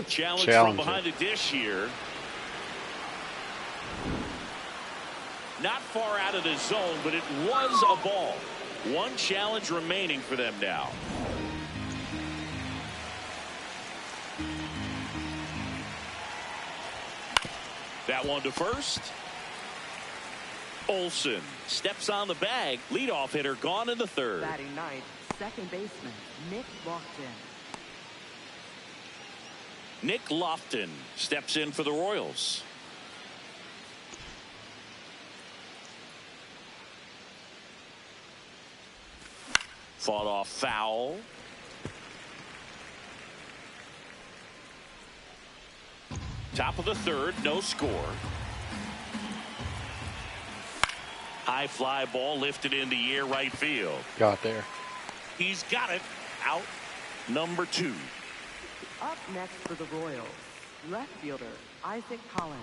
Challenge from behind the dish here. Not far out of the zone, but it was a ball. One challenge remaining for them now. That one to first. Olsen steps on the bag. Leadoff hitter gone in the third. Batting ninth, second baseman Nick Lofton. Nick Lofton steps in for the Royals. Fought off foul. Top of the third, no score. High fly ball lifted in the air, right field. Got there. He's got it. Out number 2. Up next for the Royals, left fielder Isaac Collins.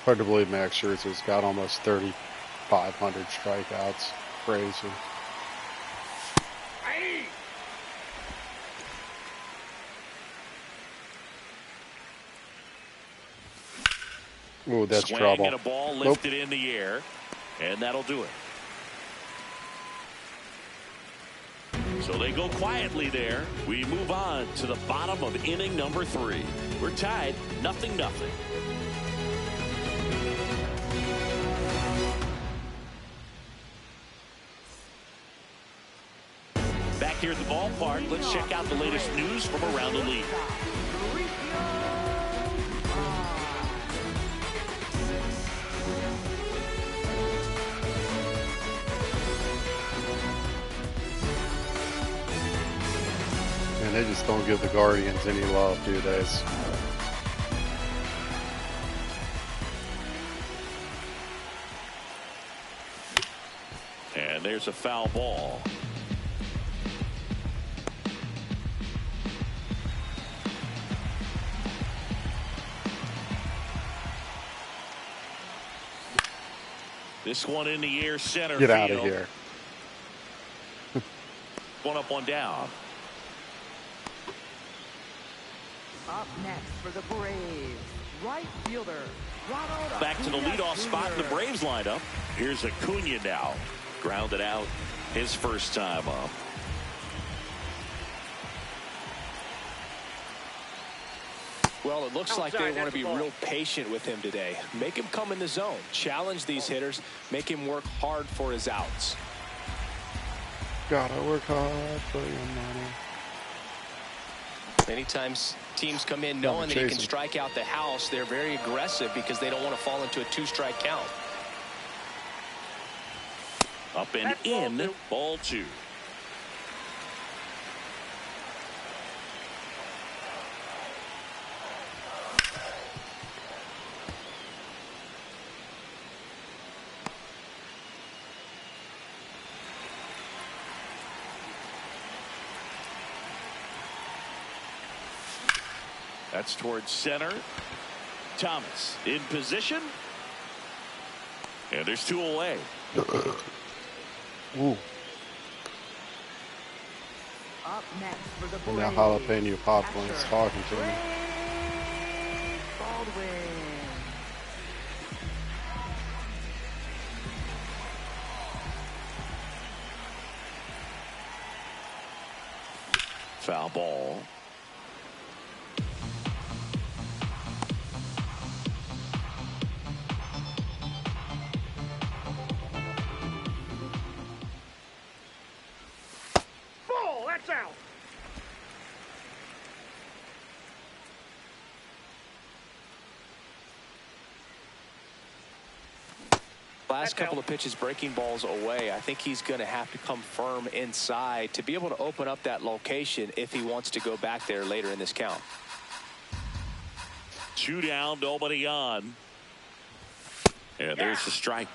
Hard to believe Max Scherzer's got almost 3,500 strikeouts. Crazy. Ooh, that's Swing trouble. and a ball lifted in the air, and that'll do it. So they go quietly there. We move on to the bottom of inning number 3. We're tied 0-0. Back here at the ballpark, let's check out the latest news from around the league. And they just don't give the Guardians any love, do they? And there's a foul ball. This one in the air, center Get field. out of here. One up, one down. Up next for the Braves, right fielder Ronald. Back to the leadoff spot in the Braves lineup. Here's Acuna now. Grounded out his first time up. Well, it looks like they want to be real patient with him today. Make him come in the zone. Challenge these hitters. Make him work hard for his outs. Gotta work hard for your money. Many times teams come in knowing that he can strike out the house. They're very aggressive because they don't want to fall into a 2-strike count. Up and in, ball 2. That's towards center. Thomas in position. And there's 2 away. Ooh. Up next for the And now Braves, jalapeno popcorn is talking to me. Baldwin. Foul ball. Last couple of pitches breaking balls away. I think he's going to have to come firm inside to be able to open up that location if he wants to go back there later in this count. 2 down, nobody on. And there's the strike.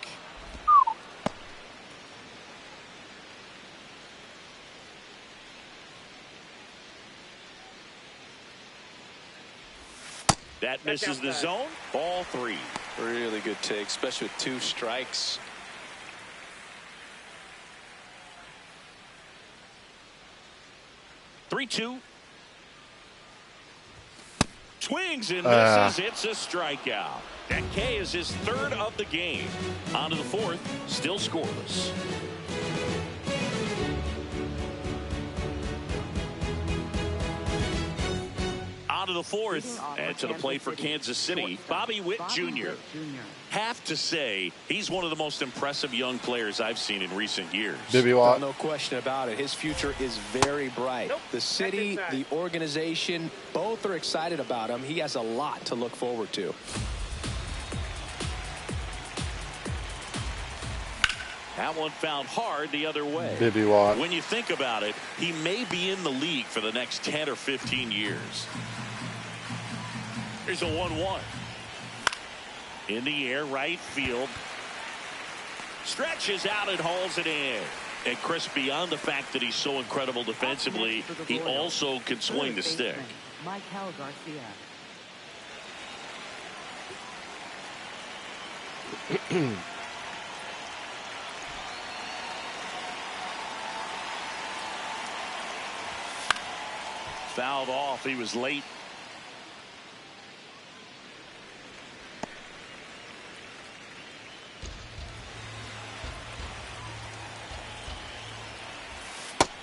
That misses the zone. Ball 3. Really good take, especially with 2 strikes. 3-2. Swings and misses. It's a strikeout. That K is his third of the game. On to the fourth. Still scoreless. On to the fourth. And to the plate for Kansas City, Bobby Witt Jr. Have to say, he's one of the most impressive young players I've seen in recent years. No question about it. His future is very bright. The city, the organization, both are excited about him. He has a lot to look forward to. That one found hard the other way. When you think about it, he may be in the league for the next 10 or 15 years. Here's a 1-1. In the air, right field. Stretches out and hauls it in. And Chris, beyond the fact that he's so incredible defensively, he also can swing the stick. Michael Garcia. Fouled off. He was late.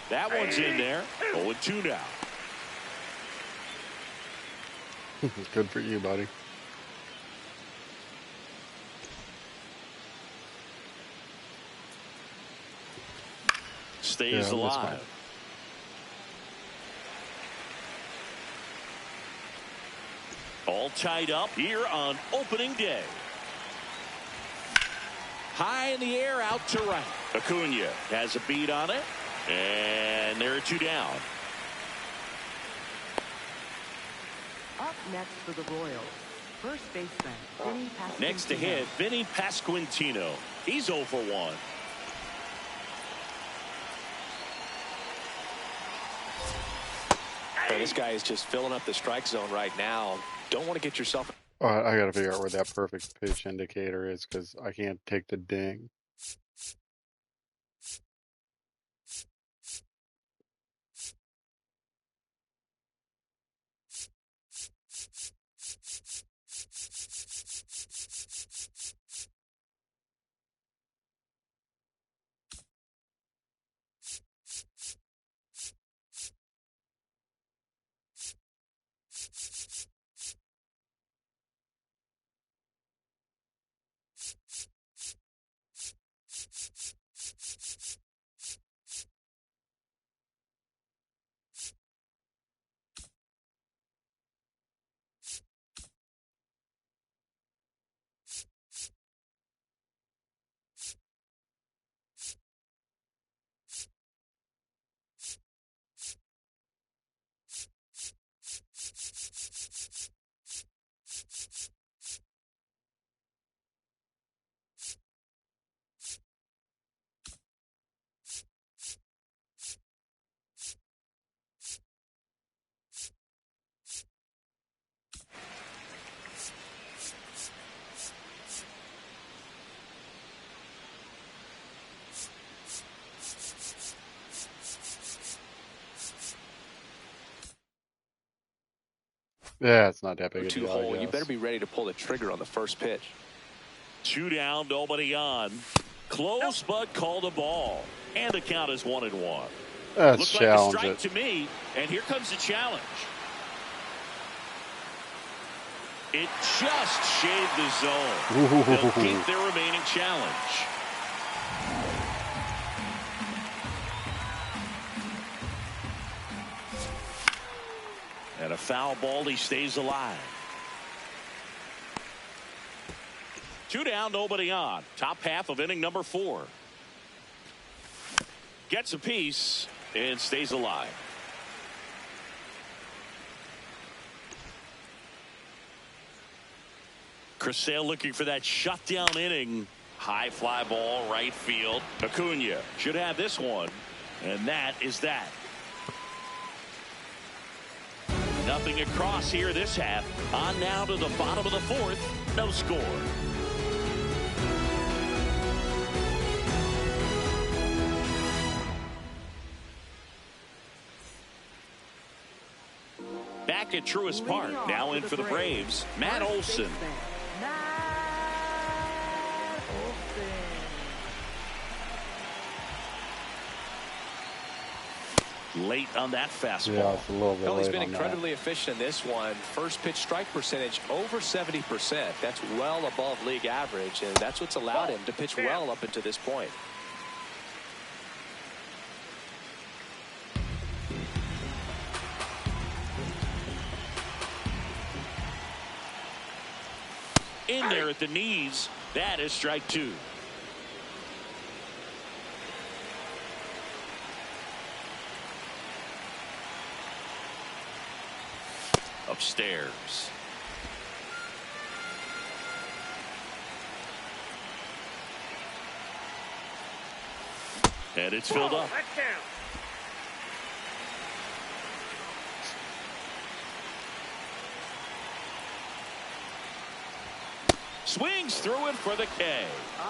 That one's in there. 0-2 now. Good for you, buddy. Stays alive. All tied up here on opening day. High in the air, out to right. Acuna has a beat on it. And there are 2 down. Up next for the Royals, first baseman Vinny Pasquantino. Next to hit, Vinny Pasquantino. He's 0 for 1. This guy is just filling up the strike zone right now. Don't want to get yourself. I got to figure out where that perfect pitch indicator is because I can't take the ding. Yeah, it's not that big a deal, I guess. You better be ready to pull the trigger on the first pitch. 2 down, nobody on. Close, but called a ball. And the count is 1-1. Let's Looks challenge like a it. strike to me, and here comes the challenge. It just shaved the zone. They'll keep their remaining challenge. And a foul ball, he stays alive. 2 down, nobody on. Top half of inning number 4. Gets a piece and stays alive. Chris Sale looking for that shutdown inning. High fly ball, right field. Acuna should have this one. And that is that. Nothing across here this half. On now to the bottom of the 4th. No score. back at Truist Park. Now in for the Braves, Matt Olson. Late on that fastball. Yeah, it's a little bit Well, he's late been on incredibly efficient in this one. First pitch strike percentage over 70%. That's well above league average, and that's what's allowed him to pitch well up until this point. In there at the knees. That is strike two. Upstairs. And it's filled up. Swings through it for the K.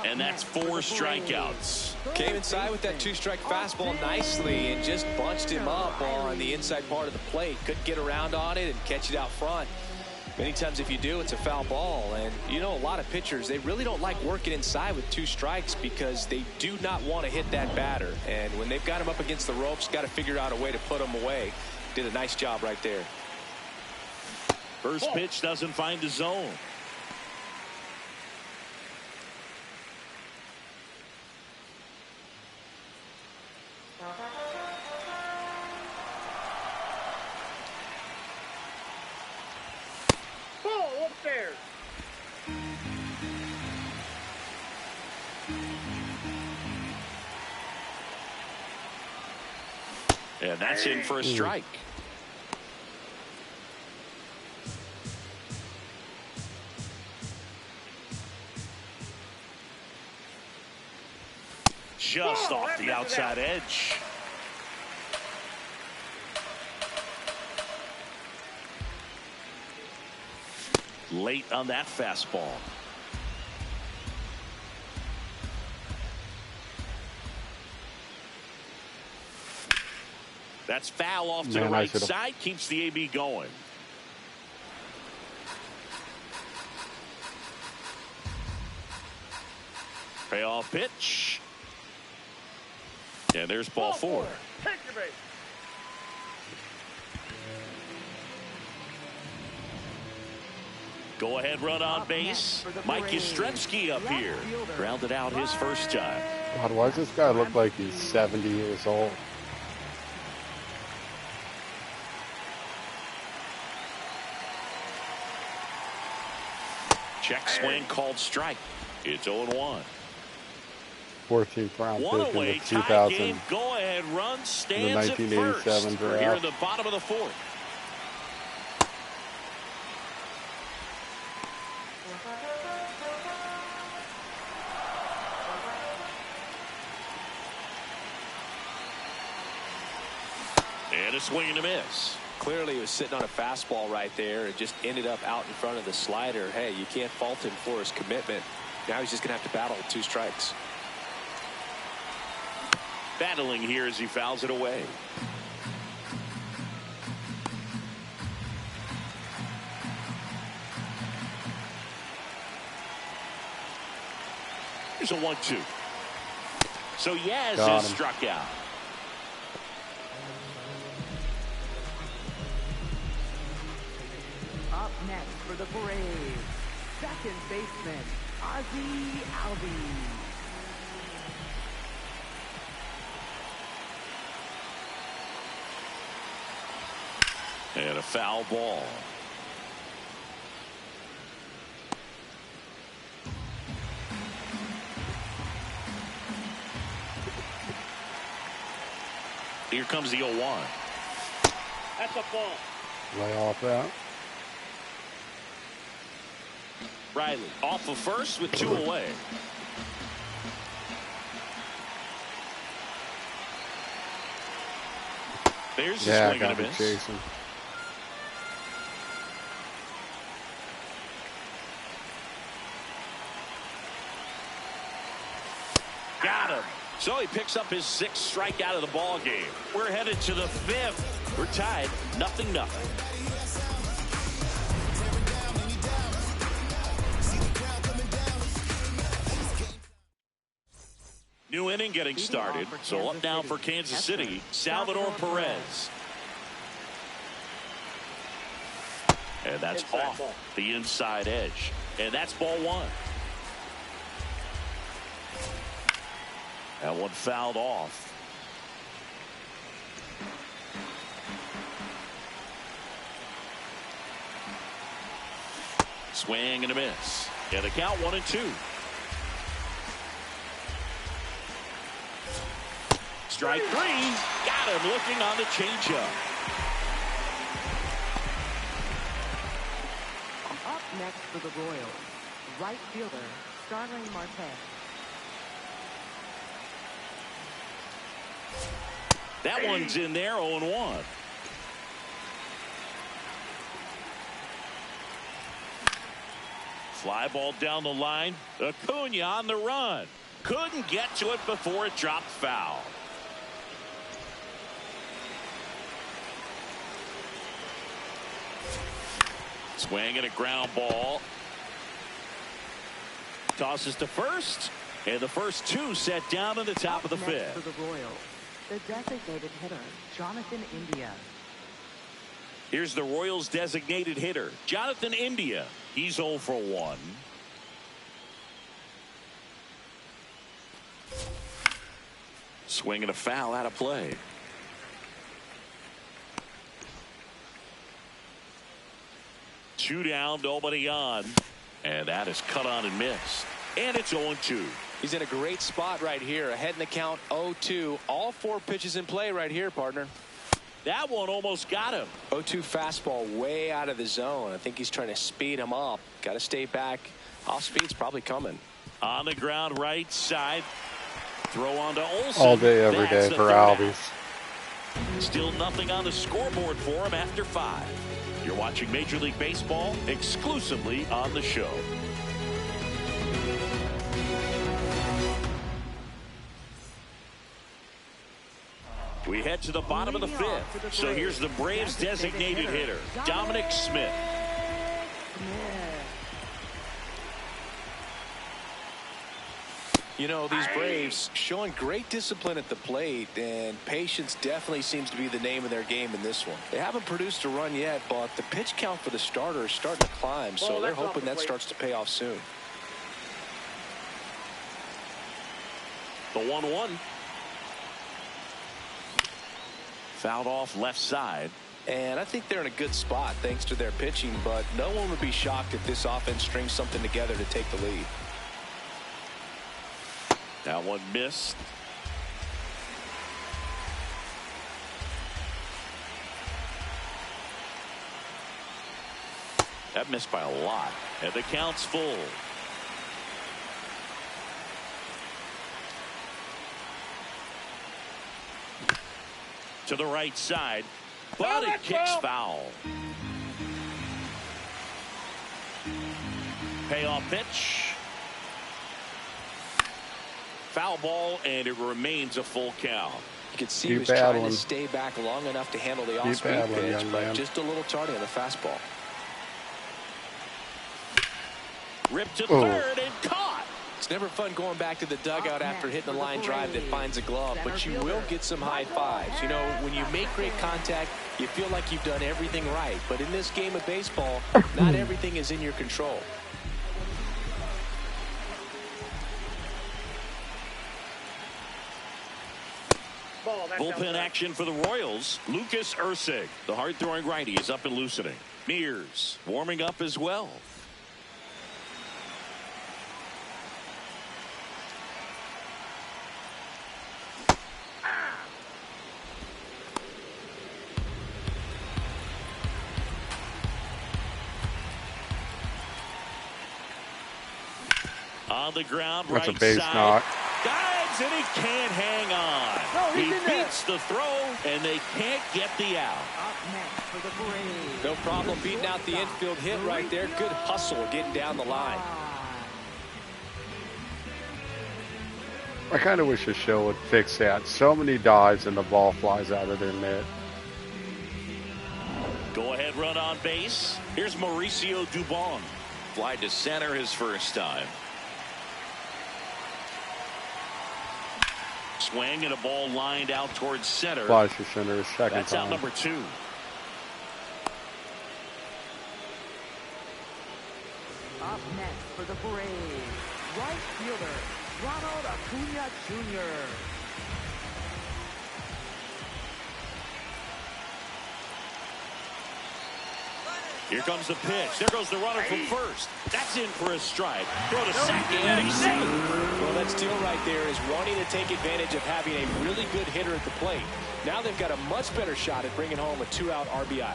And that's 4 strikeouts. Came inside with that 2-strike fastball nicely and just bunched him up on the inside part of the plate. Couldn't get around on it and catch it out front. Many times if you do, it's a foul ball. And you know, a lot of pitchers, they really don't like working inside with 2 strikes because they do not want to hit that batter. And when they've got him up against the ropes, got to figure out a way to put him away. Did a nice job right there. First pitch doesn't find the zone. And that's in for a strike. Just off the outside edge. Late on that fastball. That's foul off to the right side. Keeps the AB going. Payoff pitch. And there's ball 4. Go ahead run on base. Mike Yastrzemski up here. Grounded out his first time. God, why does this guy look like he's 70 years old? Check swing called strike. It's 0-1. 14th round One pick in away, the tie 2000. game. Go ahead run stands at first. We're here in the bottom of the 4th. And a swing and a miss. Clearly he was sitting on a fastball right there and just ended up out in front of the slider. Hey, you can't fault him for his commitment. Now he's just going to have to battle with 2 strikes. Battling here as he fouls it away. Here's a 1-2. So Yaz is struck out. Up next for the Braves, second baseman, Ozzie Albies. And a foul ball. Here comes the 0-1. That's a ball. Lay off that. Riley off of first with 2 away. There's a swing and a miss. Chasing. Got him. So he picks up his 6th strikeout of the ball game. We're headed to the 5th. We're tied 0-0. New inning getting started. So up now for Kansas City, Salvador Perez. And that's off the inside edge. And that's ball one. That one fouled off. Swing and a miss. And the count 1-2. Strike three. Got him looking on the changeup. Up next for the Royals, right fielder Starling Marte. That one's in there, 0-1. Fly ball down the line. Acuna on the run. Couldn't get to it before it dropped foul. Swing and a ground ball. Tosses to first. And the first two set down in the top of the fifth. For the Royals, the designated hitter, Jonathan India. Here's the Royals designated hitter, Jonathan India. He's 0 for 1. Swing and a foul out of play. Two down, nobody on. And that is cut on and missed. And it's 0-2. He's in a great spot right here. Ahead in the count, 0-2. All 4 pitches in play right here, partner. That one almost got him. 0-2 fastball way out of the zone. I think he's trying to speed him up. Got to stay back. Off speed's probably coming. On the ground, right side. Throw on to Olsen. All day, every day for Albies. Still nothing on the scoreboard for him after 5. You're watching Major League Baseball exclusively on the show. We head to the bottom of the 5th. So here's the Braves designated hitter, Dominic Smith. You know, these Braves showing great discipline at the plate, and patience definitely seems to be the name of their game in this one. They haven't produced a run yet, but the pitch count for the starter is starting to climb, so they're hoping that starts to pay off soon. The 1-1. Fouled off left side. And I think they're in a good spot thanks to their pitching, but no one would be shocked if this offense strings something together to take the lead. That one missed. That missed by a lot. And the count's full. To the right side, but it kicks foul. Payoff pitch. Foul ball, and it remains a full count. You can see he was trying to stay back long enough to handle the off-speed pitch, but just a little tardy on the fastball. Ripped to third and caught. It's never fun going back to the dugout after hitting a line drive that finds a glove, but you will get some high fives. You know, when you make great contact, you feel like you've done everything right. But in this game of baseball, not everything is in your control. Bullpen action for the Royals. Lucas Ursig, the hard-throwing righty, is up and loosening. Mears warming up as well. On the ground, that's right a base side. knock. Dives and he can't hang on. No, he beats the throw and they can't get the out. Up next for the Braves. No problem beating out the infield hit right there. Good hustle getting down the line. I kind of wish the show would fix that. So many dives and the ball flies out of their net. Go ahead run on base. Here's Mauricio Dubon. Fly to center his first time. swing and a ball lined out towards center. Flies to center his second That's time. out number 2. Up next for the Braves, right fielder, Ronald Acuna Jr. Here comes the pitch. There goes the runner from first. That's in for a strike. Throw to second, and he's safe. Well, that steal right there is wanting to take advantage of having a really good hitter at the plate. Now they've got a much better shot at bringing home a 2-out RBI.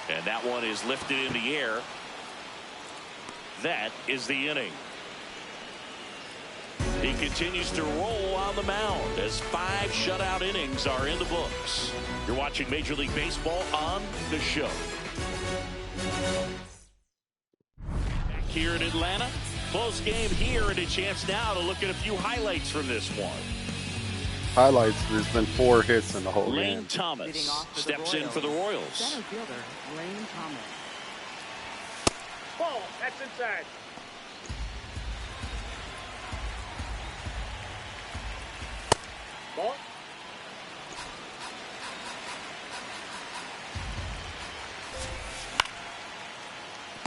And that one is lifted in the air. That is the inning. He continues to roll on the mound as 5 shutout innings are in the books. You're watching Major League Baseball on The Show. Back here in Atlanta, close game here, and a chance now to look at a few highlights from this one. Highlights, there's been 4 hits in the whole Lane game. Thomas steps in for the Royals. Center fielder, Lane Thomas. Ball, that's inside. Ball.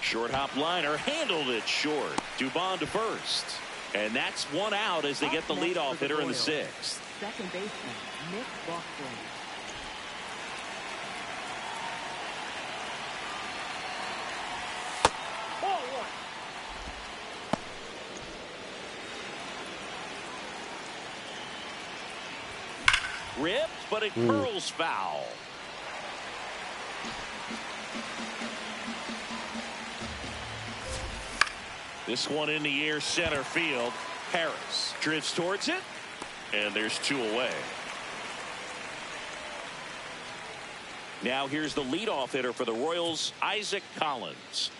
Short hop liner handled it short. Dubon to first. And that's 1 out as they get the leadoff hitter in the 6th. Second baseman, Nick Boston. Ball 1. Ripped, but it curls foul. This one in the air, center field. Harris drifts towards it, and there's 2 away. Now here's the leadoff hitter for the Royals, Isaac Collins.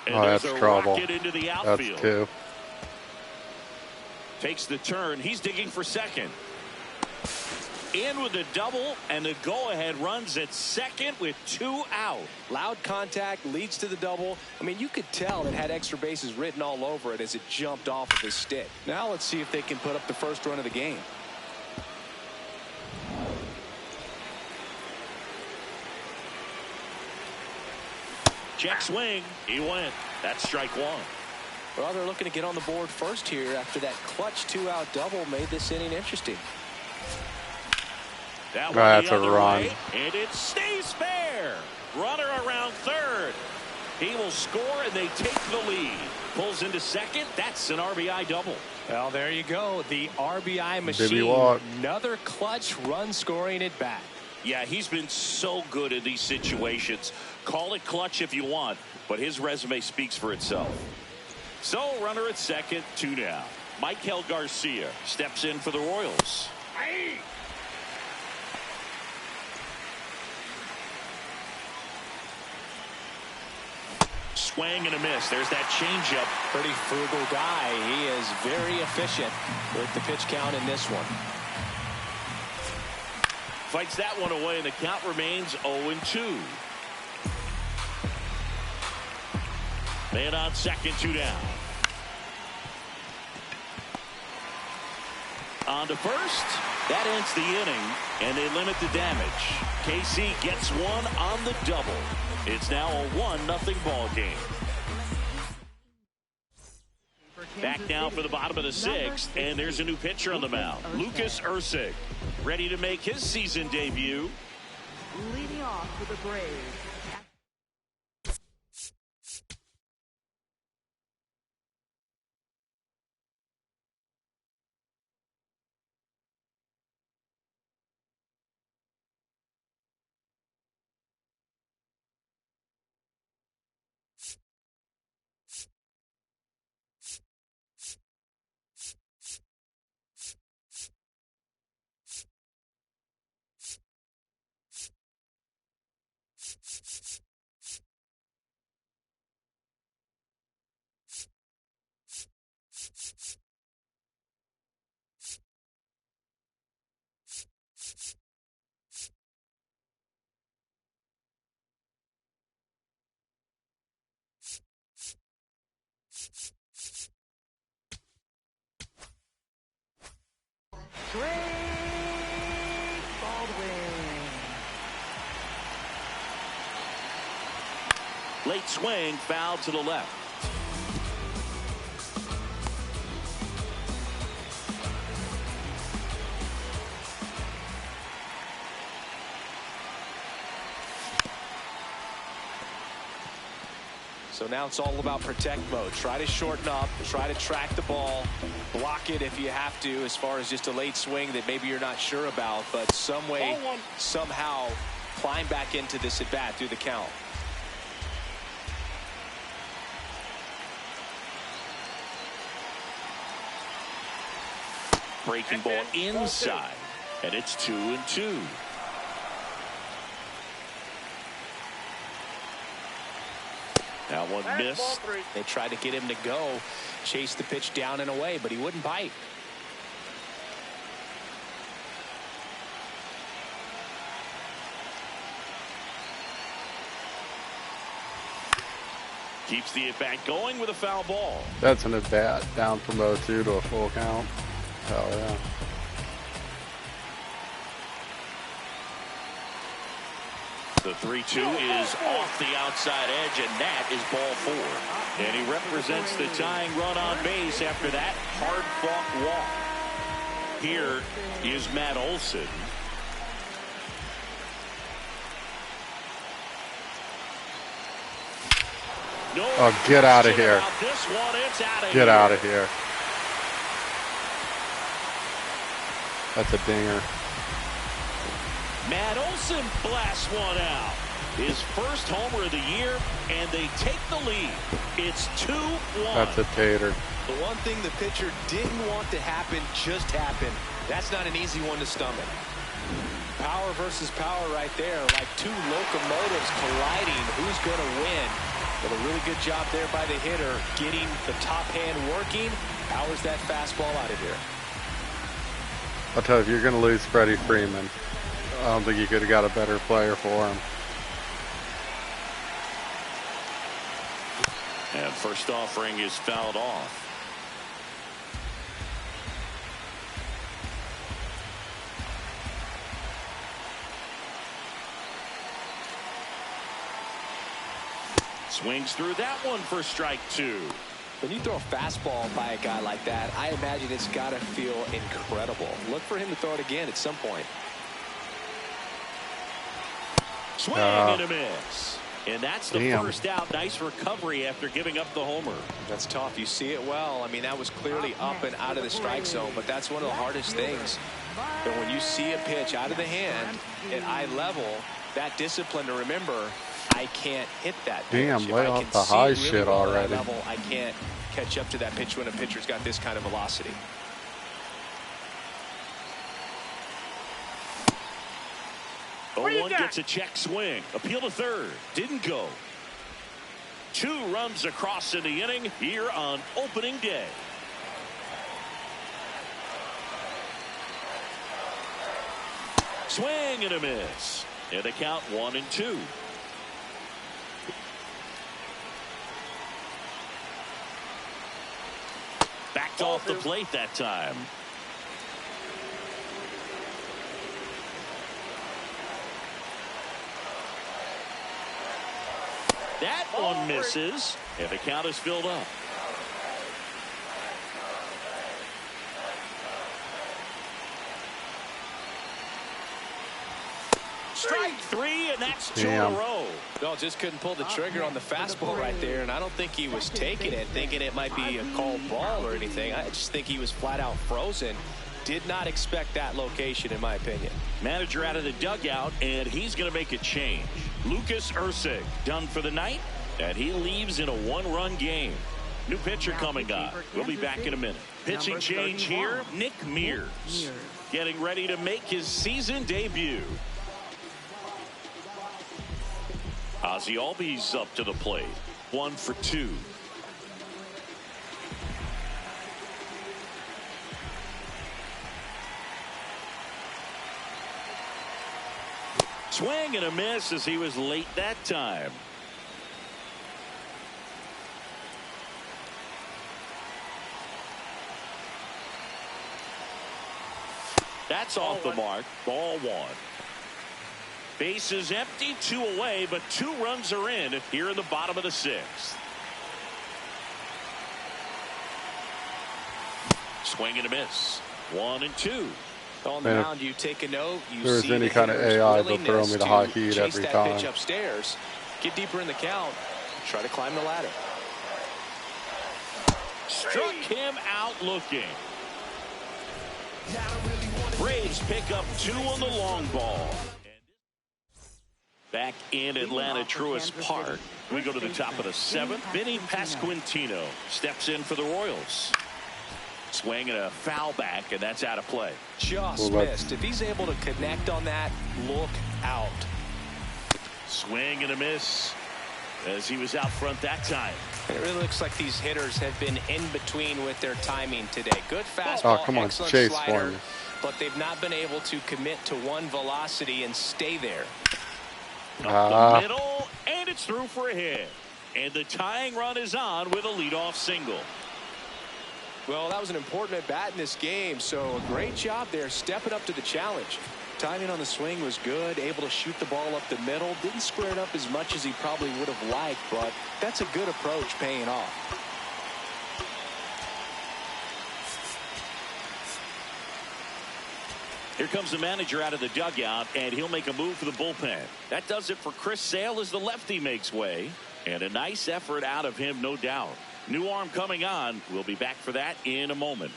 And that's there's a trouble. rocket into the That's outfield. 2. Takes the turn. He's digging for second. In with the double, and the go-ahead runs at second with 2 out. Loud contact leads to the double. I mean, you could tell it had extra bases written all over it as it jumped off of his stick. Now let's see if they can put up the first run of the game. Check swing. He went. That's strike 1. Well, they're looking to get on the board first here after that clutch 2-out double made this inning interesting. That one That's the a other run. way, and it stays fair. Runner around third. He will score, and they take the lead. Pulls into second. That's an RBI double. Well, there you go. The RBI Did machine. he walk? Another clutch run scoring at bat. Yeah, he's been so good in these situations. Call it clutch if you want, but his resume speaks for itself. So, runner at second, 2 down. Michael Garcia steps in for the Royals. Aye. Swing and a miss. There's that changeup. Pretty frugal guy. He is very efficient with the pitch count in this one. Fights that one away, and the count remains 0-2. Man on second, 2 down. On to first. That ends the inning, and they limit the damage. KC gets 1 on the double. It's now a 1-0 ball game. Back now for the bottom of the 6th, and there's a new pitcher on the mound. Lucas Erceg, ready to make his season debut. Leading off for the Braves, Drake Baldwin. Late swing, foul to the left. So now it's all about protect mode. Try to shorten up, try to track the ball, block it if you have to, as far as just a late swing that maybe you're not sure about, but some way, somehow climb back into this at bat through the count. Breaking ball inside, and it's 2-2. That one missed. They tried to get him to go, chase the pitch down and away, but he wouldn't bite. Keeps the at-bat going with a foul ball. That's an at-bat, down from 0-2 to a full count. Hell yeah. The 3-2 is off the outside edge, and that is ball 4. And he represents the tying run on base after that hard-fought walk. Here is Matt Olson. No, Oh, get out of here. this one, it's out of Get here. out of here. That's a dinger. Matt Olson blasts one out. His first homer of the year, and they take the lead. It's 2-1. That's a tater. The one thing the pitcher didn't want to happen just happened. That's not an easy one to stomach. Power versus power right there, like two locomotives colliding. Who's going to win? But a really good job there by the hitter, getting the top hand working. Powers that fastball out of here. I'll tell you, if you're going to lose Freddie Freeman, I don't think you could have got a better player for him. And first offering is fouled off. Swings through that one for strike 2. When you throw a fastball by a guy like that, I imagine it's got to feel incredible. Look for him to throw it again at some point. Swing and a miss. And that's the Damn. first out. Nice recovery after giving up the homer. That's tough. You see it well. I mean, that was clearly up and out of the strike zone, but that's one of the hardest things. But when you see a pitch out of the hand at eye level, that discipline to remember, I can't hit that pitch. Damn, If lay I off can the see high really shit well at eye already. level, I can't catch up to that pitch when a pitcher's got this kind of velocity. What do you 0-1 got? gets a check swing. Appeal to third. Didn't go. 2 runs across in the inning here on opening day. Swing and a miss. And the count 1-2. Backed off the plate that time. That one misses, and the count is filled up. Strike 3, and that's 2 in a Damn. row. No, just couldn't pull the trigger on the fastball right there, and I don't think he was taking it, thinking it might be a called ball or anything. I just think he was flat out frozen. Did not expect that location, in my opinion. Manager out of the dugout, and he's going to make a change. Lucas Ursig done for the night, and he leaves in a 1-run game. New pitcher coming on. We'll be back in a minute. Pitching change here, Nick Mears. Getting ready to make his season debut. Ozzie Albies up to the plate. 1 for 2. Swing and a miss as he was late that time. That's off the mark. Ball 1. Base is empty, 2 away, but 2 runs are in here in the bottom of the 6th. Swing and a miss. 1 and 2. On the mound, you take a note. You if there was see any the kind of hitter's AI, they'll throw willingness me the to high heat chase every that pitch time. upstairs, get deeper in the count, try to climb the ladder. Struck him out looking. Braves pick up 2 on the long ball. Back in Atlanta Truist Park, we go to the top of the 7th. Vinny Pasquantino steps in for the Royals. Swing and a foul back, and that's out of play. Just missed. If he's able to connect on that, look out. Swing and a miss as he was out front that time. It really looks like these hitters have been in between with their timing today. Good fastball, come on, excellent chase slider, for me. but they've not been able to commit to one velocity and stay there. Up the middle, and it's through for a hit. And the tying run is on with a leadoff single. Well, that was an important at bat in this game, so a great job there stepping up to the challenge. Timing on the swing was good, able to shoot the ball up the middle. Didn't square it up as much as he probably would have liked, but that's a good approach paying off. Here comes the manager out of the dugout, and he'll make a move for the bullpen. That does it for Chris Sale as the lefty makes way. And a nice effort out of him, no doubt. New arm coming on. We'll be back for that in a moment.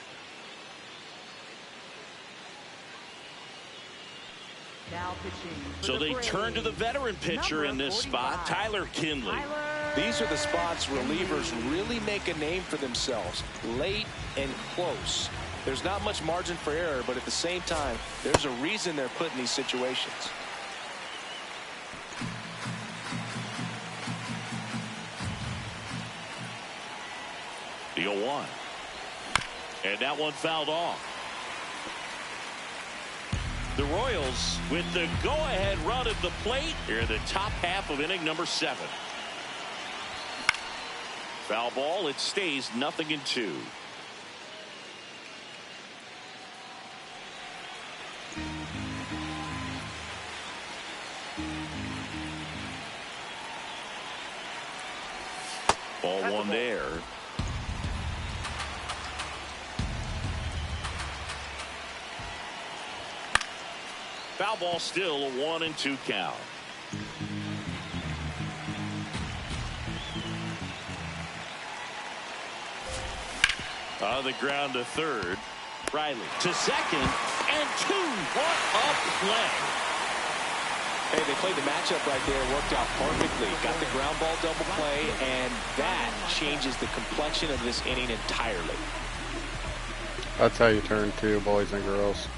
Now pitching for So the they Braves, turn to the veteran pitcher in this 45. spot, Tyler Kinley. These are the spots relievers really make a name for themselves. Late and close. There's not much margin for error, but at the same time, there's a reason they're put in these situations. The 0-1. And that one fouled off. The Royals with the go-ahead run at the plate here in the top half of inning number 7. Foul ball. It stays 0-2. Ball 1 there. Foul ball, still a 1-2 count. On the ground to third. Riley to second, and 2. What a play. Hey, they played the matchup right there. Worked out perfectly. Got the ground ball double play, and that changes the complexion of this inning entirely. That's how you turn 2, boys and girls.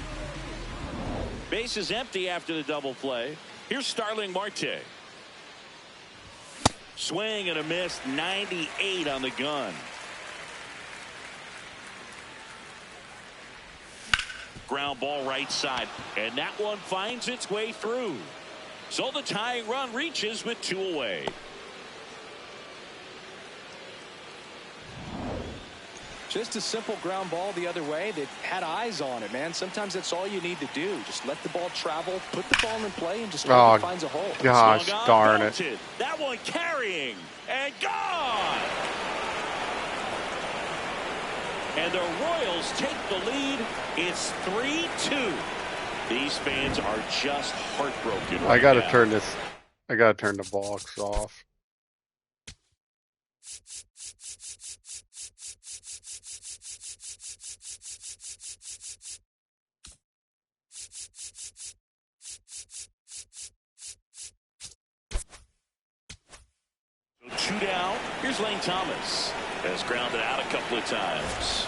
Base is empty after the double play. Here's Starling Marte. Swing and a miss. 98 on the gun. Ground ball right side, and that one finds its way through. So the tying run reaches with 2 away. Just a simple ground ball the other way that had eyes on it, man. Sometimes that's all you need to do. Just let the ball travel, put the ball in play, and just hope it finds a hole. Gosh Swung on, darn belted. it. That one carrying and gone. And the Royals take the lead. It's 3-2. These fans are just heartbroken. I gotta now. turn this. I gotta turn the box off. So 2 down. Here's Lane Thomas. Has grounded out a couple of times.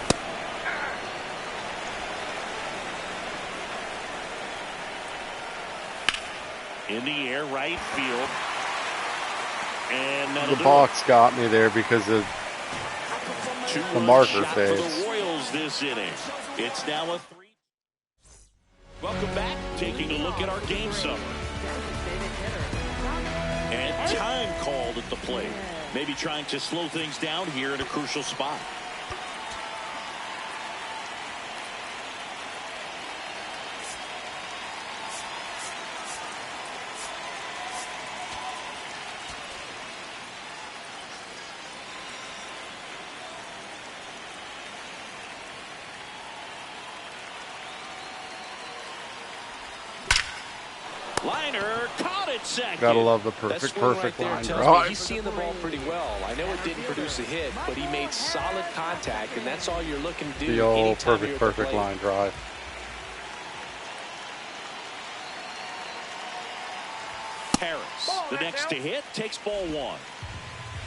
In the air, right field. And The box got me there because of the marker shot phase. for the Royals this inning. It's now a 3. Welcome back. Taking a look at our game summary. And time called at the plate. Maybe trying to slow things down here in a crucial spot. Liner caught it second. Gotta love the perfect line drive. He's seeing the ball pretty well. I know it didn't produce a hit, but he made solid contact, and that's all you're looking to do. The old perfect line drive. Harris, the next to hit, takes ball one.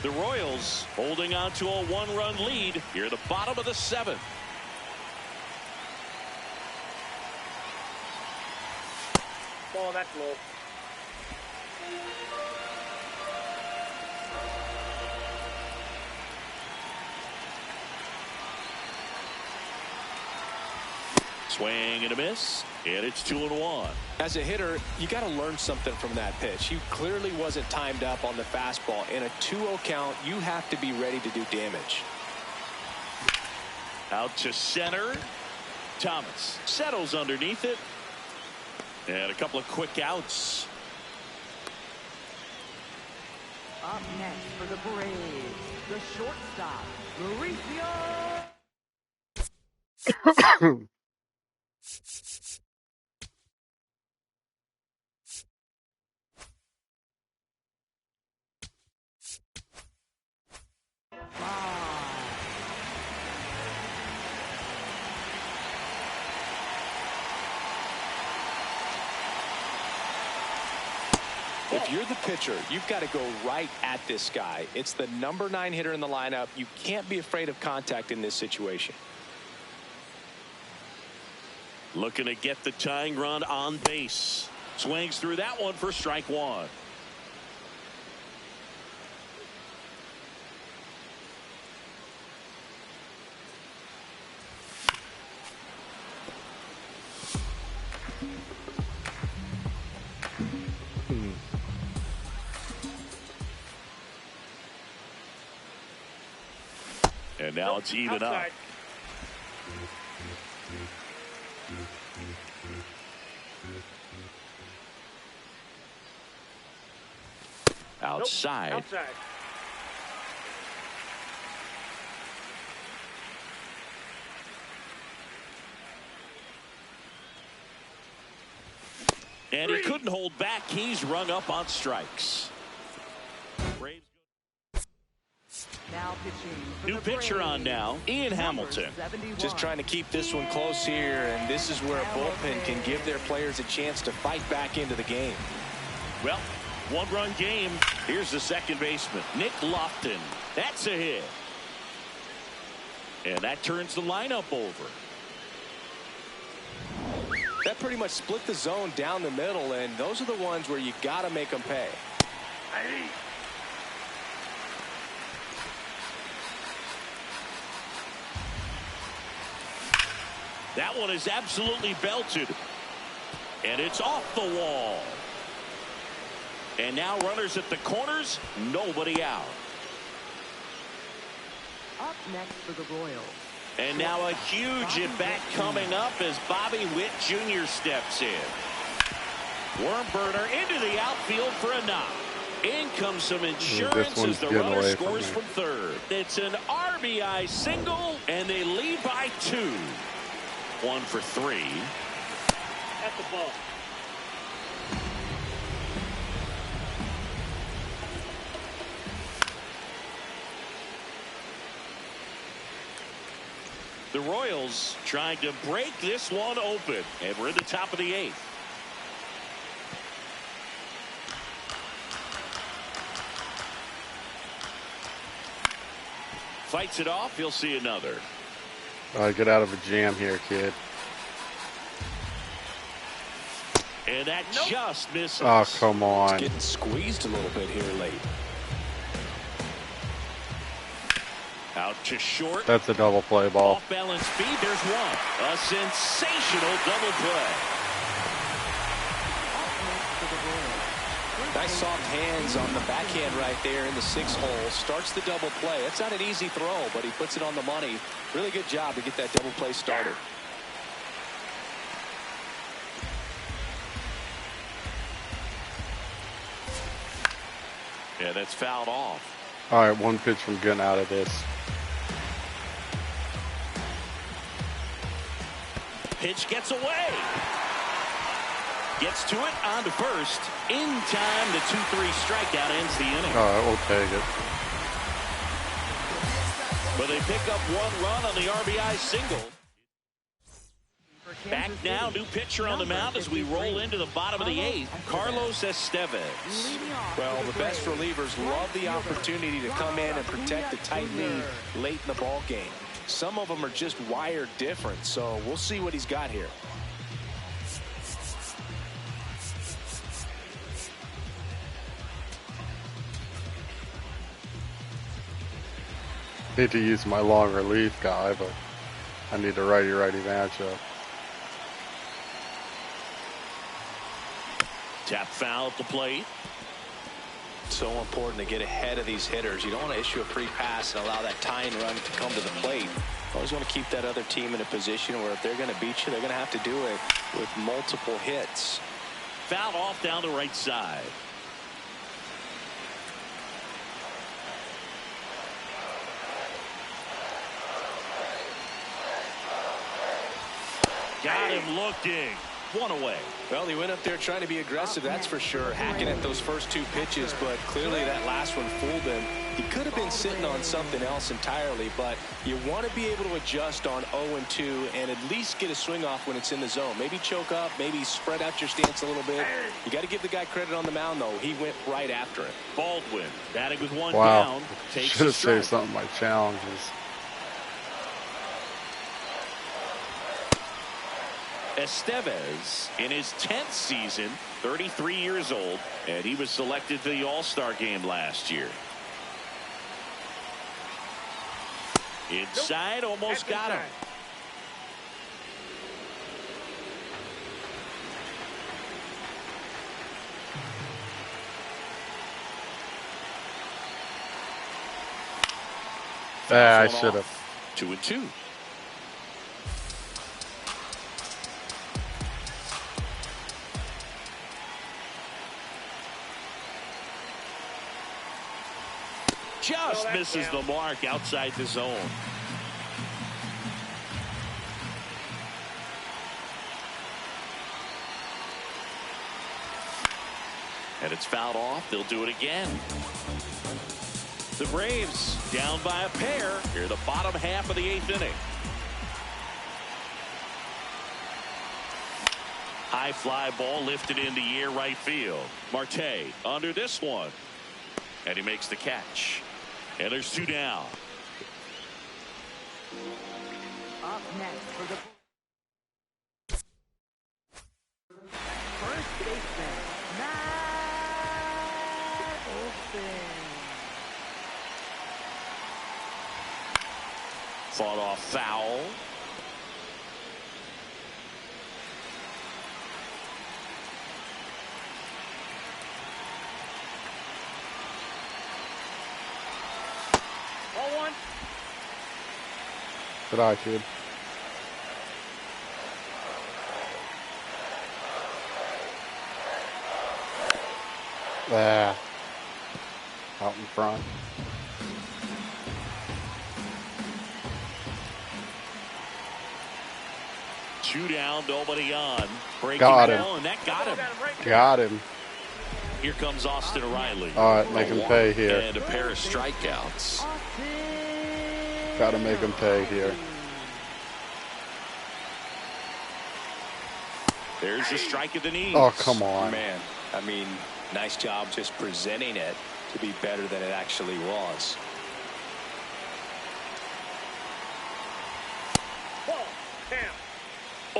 The Royals holding on to a one-run lead here at the bottom of the seventh. Oh, that's low. Swing and a miss, and it's 2-1. As a hitter, you got to learn something from that pitch. He clearly wasn't timed up on the fastball. In a 2-0 count, you have to be ready to do damage. Out to center. Thomas settles underneath it. And a couple of quick outs. Up next for the Braves, the shortstop, Mauricio. If you're the pitcher, you've got to go right at this guy. It's the number 9 hitter in the lineup. You can't be afraid of contact in this situation. Looking to get the tying run on base. Swings through that one for strike one. And now it's even up. Outside. Nope. Outside. And he couldn't hold back. He's rung up on strikes. Braves. Now pitching for New the pitcher Braves, on now, Ian Hamilton. 71. Just trying to keep this one close here, and this is where a bullpen can give their players a chance to fight back into the game. Well, one-run game. Here's the second baseman, Nick Lofton. That's a hit. And that turns the lineup over. That pretty much split the zone down the middle, and those are the ones where you got to make them pay. That one is absolutely belted. And it's off the wall. And now runners at the corners, nobody out. Up next for the Royals. And now a huge at-bat coming up as Bobby Witt Jr. steps in. Worm burner into the outfield for a knock. In comes some insurance as the runner scores from third. It's an RBI single, and they lead by 2. 1 for 3. That's the ball. The Royals trying to break this one open, and we're in the top of the 8th. Fights it off. He'll see another. All right, get out of a jam here, kid. And that just misses. Oh, come on. It's getting squeezed a little bit here late. Out to short. That's a double play ball. Off balance speed. There's one. A sensational double play. Nice soft hands on the backhand right there in the 6th hole. Starts the double play. That's not an easy throw, but he puts it on the money. Really good job to get that double play started. Yeah, that's fouled off. All right, one pitch from getting out of this. Pitch gets away. Gets to it on to first. In time, the 2-3 strikeout ends the inning. All right, we'll take it. But they pick up 1 run on the RBI single. Back now, new pitcher on the mound as we roll into the bottom of the 8th, Carlos Estevez. Well, the best relievers love the opportunity to come in and protect the tight lead late in the ball game. Some of them are just wired different, so we'll see what he's got here. Need to use my long relief guy, but I need a righty-righty matchup. Tap foul at the plate. So important to get ahead of these hitters. You don't want to issue a free pass and allow that tying run to come to the plate. You always want to keep that other team in a position where if they're going to beat you, they're going to have to do it with multiple hits. Fouled off down the right side. Got him looking. 1 away. Well, he went up there trying to be aggressive, that's for sure, hacking at those first 2 pitches, but clearly that last one fooled him. He could have been sitting on something else entirely, but you want to be able to adjust on 0-2 and at least get a swing off when it's in the zone. Maybe choke up, maybe spread out your stance a little bit. You got to give the guy credit on the mound, though. He went right after it. Baldwin batting with 1 Wow. down. Should have saved some of my challenges. Estevez in his 10th season, 33 years old, and he was selected to the All-Star game last year. Inside, almost got him. I should have. 2-2. Just misses the mark outside the zone. And it's fouled off. They'll do it again. The Braves down by a pair here, the bottom half of the 8th inning. High fly ball lifted in the air right field. Marte under this one. And he makes the catch. And there's 2 down. Up next for the first baseman, Matt Olson. Fought off foul. Good eye, kid. Out in front. Two down, nobody on. Breaking Got him. ball, and that got him. Got him. Here comes Austin Riley. All right, make him pay here. And a pair of strikeouts. Got to make him pay here. There's the strike of the knees. Oh, come on. Man, I mean, nice job just presenting it to be better than it actually was. Ball. Damn.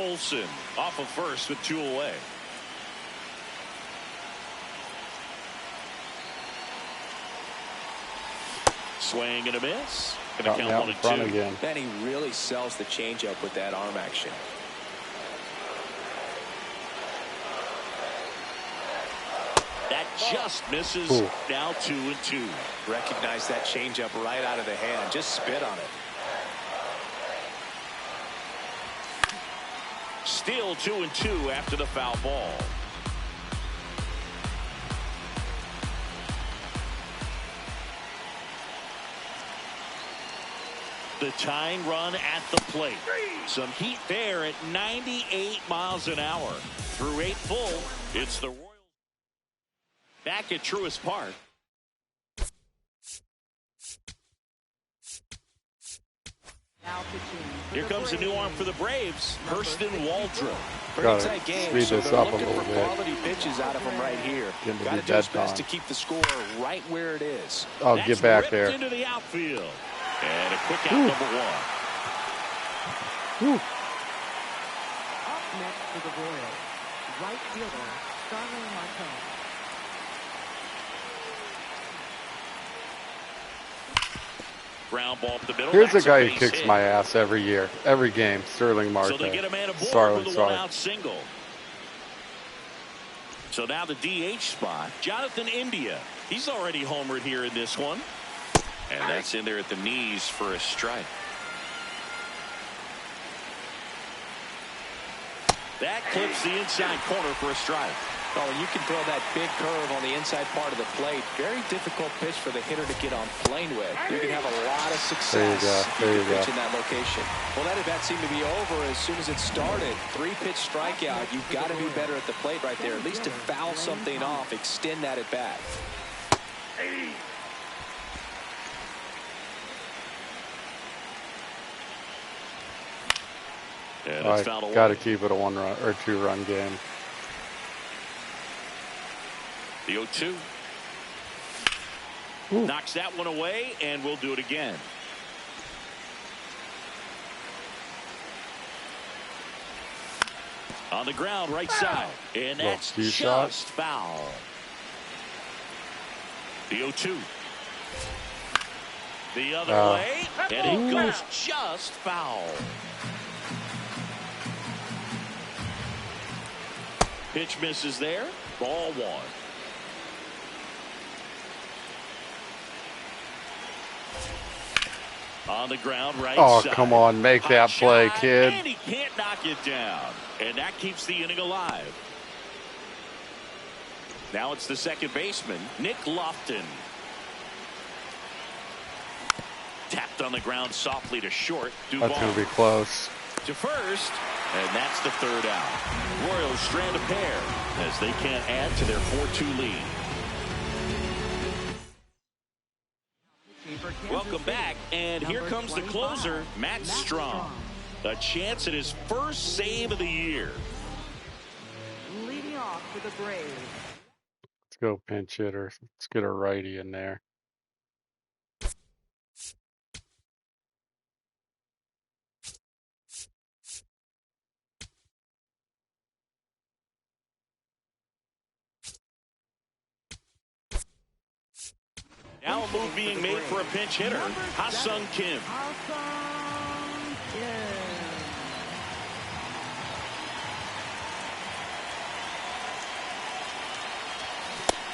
Olson off of first with 2 away. Swing and a miss. Gonna count out in front 1-2. again. Then he really sells the changeup with that arm action. That just misses. Ooh. Now 2-2. Recognize that changeup right out of the hand. Just spit on it. Still 2-2 after the foul ball. the tying run at the plate. Some heat there at 98 miles an hour. Through 8 full, it's the Royals back at Truist Park. Here comes a new arm for the Braves, Hurston Waldrop. Pretty tight game, speed so this they're up a looking little for bit. quality pitches out of him right here. Got to do his best to keep the score right where it is. Oh, get back there. Into the outfield. And a quick out, number 1. Up next for the Royals, right fielder, Starling Marte. Ground ball up the middle. Here's a That's guy who base kicks hit. my ass every year, every game. Sterling Marte. So they get a man aboard Sorry. with a one-out single. So now the DH spot, Jonathan India. He's already homered here in this one. And that's in there at the knees for a strike. That clips the inside corner for a strike. Oh, and you can throw that big curve on the inside part of the plate. Very difficult pitch for the hitter to get on plane with. You can have a lot of success if you pitch in that location. Well, that at bat seemed to be over as soon as it started. 3-pitch strikeout. You've got to be better at the plate right there, at least to foul something off, extend that at bat. And it's fouled away. Got to keep it a 1-run or 2-run game. The 0-2. Knocks that one away, and we'll do it again. On the ground, right side. And that's just foul. The 0-2. The other way, and it goes just foul. Pitch misses there. Ball 1. On the ground, right side. Oh, come on. Make that play, kid. And he can't knock it down. And that keeps the inning alive. Now it's the second baseman, Nick Lofton. Tapped on the ground softly to short. Duvall. That's going to be close. To first. And that's the third out. Royals strand a pair as they can't add to their 4-2 lead. Welcome back, and here comes the closer, Matt Strahm. A chance at his first save of the year. Leading off for the Braves. Let's go pinch hitter. Let's get a righty in there. Now a move being made for a pinch hitter, Ha-Sung Kim. Ha-Sung Kim.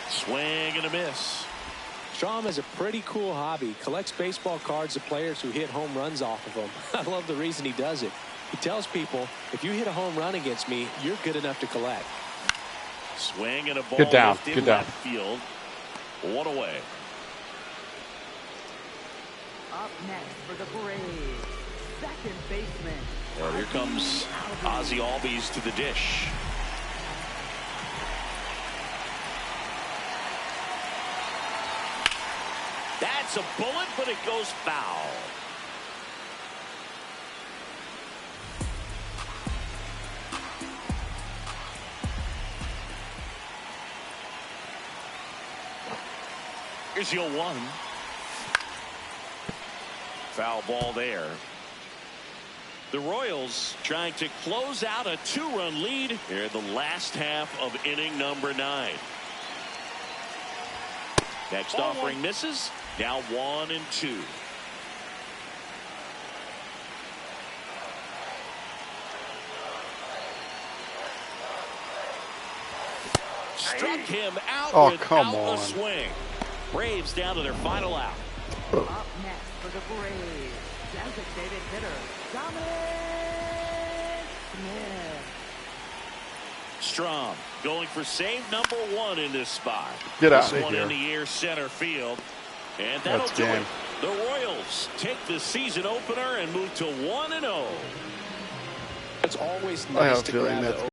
Swing and a miss. Strahm has a pretty cool hobby. Collects baseball cards of players who hit home runs off of them. I love the reason he does it. He tells people, if you hit a home run against me, you're good enough to collect. Swing and a ball Get down. lifted Get down. left field. 1 away. Up next for the Braves, second baseman. And here comes Ozzie Albies to the dish. That's a bullet, but it goes foul. Here's the 0-1. Foul ball there. The Royals trying to close out a 2-run lead here in the last half of inning number 9. Next offering misses. Now 1-2. Struck him out without a swing. Braves down to their final out. Up next for the Braves, designated hitter, Dominic Smith. Strahm going for save number 1 in this spot. Get out this of one here. in the air center field. And that'll That's do game. it. The Royals take the season opener and move to 1-0. It's always I have nice a to feeling grab that's the